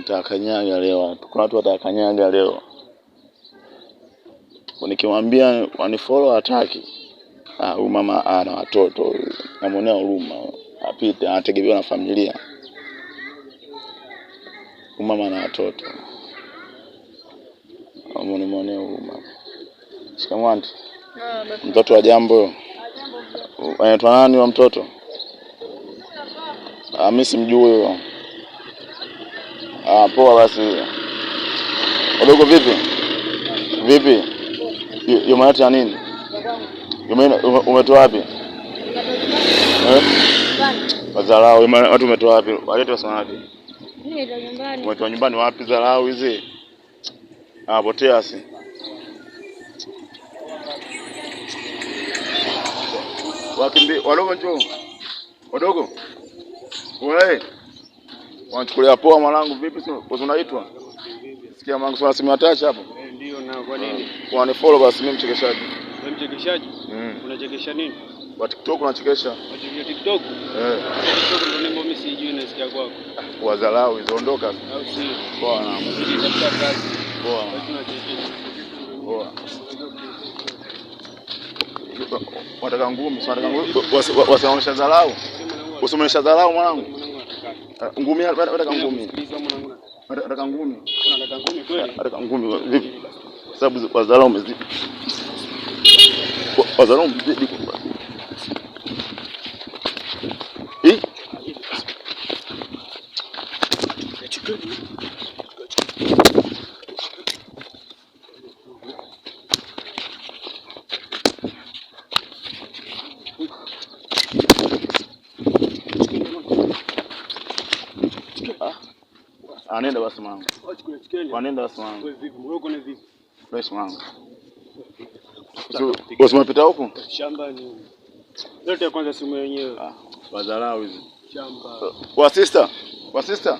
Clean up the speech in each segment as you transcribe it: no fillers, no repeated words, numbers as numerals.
Watakanyaga leo. Kuna watu watakanyaga leo. Nikimwambia wanifollow hataki. Huyu mama ana watoto. Namuonea huruma. Apite, anategemewa na familia. Huyu mama ana watoto. Namuonea huruma. Shikamoo aunty. Mtoto wa jambo. Anaitwa nani wa mtoto? Mimi simjui huyo. Poa basi. Wadogo vipi? Vipi? Umeleta nini? Umetoa wapi? Wazalao, watu umetoa wapi? Walete sana wapi? Nimetoa nyumbani. Umetoa nyumbani wapi zalao hizi? Potea si. Wakimbi, wadogo njoo. Wadogo. Wewe. Wanachukulia poa mwanangu vipi unaitwa? Sikia mwanangu swala simu attach hapo. Ndio na kwa nini? Wanifollow basi mimi mchekeshaji. Wewe mchekeshaji? Unachekesha nini? Wa TikTok unachekesha? Wa TikTok? TikTok ndio nembo mimi sijui nasikia kwako. Wazalao hizo ondoka. Au si? Poa na. Nitafuta kazi. Poa. Tunachekesha. Poa. Wataka ngumi, wataka ngumi. Wasionyesha dharau. Usionyesha dharau mwanangu. Ngumi nataka ngumi. Nataka ngumi. Unataka ngumi kweli? Nataka ngumi vipi? Sababu wazalao umezidi. Wazalao umezidi kwa. Anaenda basi mwanangu. Anaenda basi mwanangu. Wewe vipi? Wewe uko na vipi? Fresh mwanangu. Usimepita huko? Shambani. Yote kwanza simu yenyewe. Wazalao hizi. Shamba. Wa sister.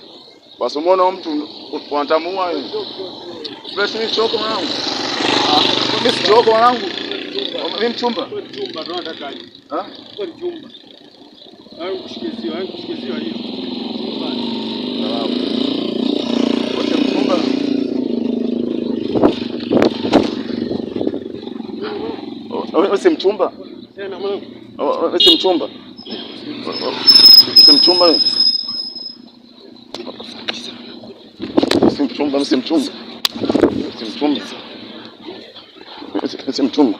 Wasumuona mtu wanatamua hivi. Fresh ni choko mwanangu. Mimi si choko mwanangu. Mimi mchumba. Wewe mchumba tunatakaje? Wewe mchumba. Au kushikiziwa hiyo. Wewe si mchumba? Tena mwanangu. Wewe si mchumba? Si mchumba wewe? Si mchumba, si mchumba. Si mchumba. Si mchumba.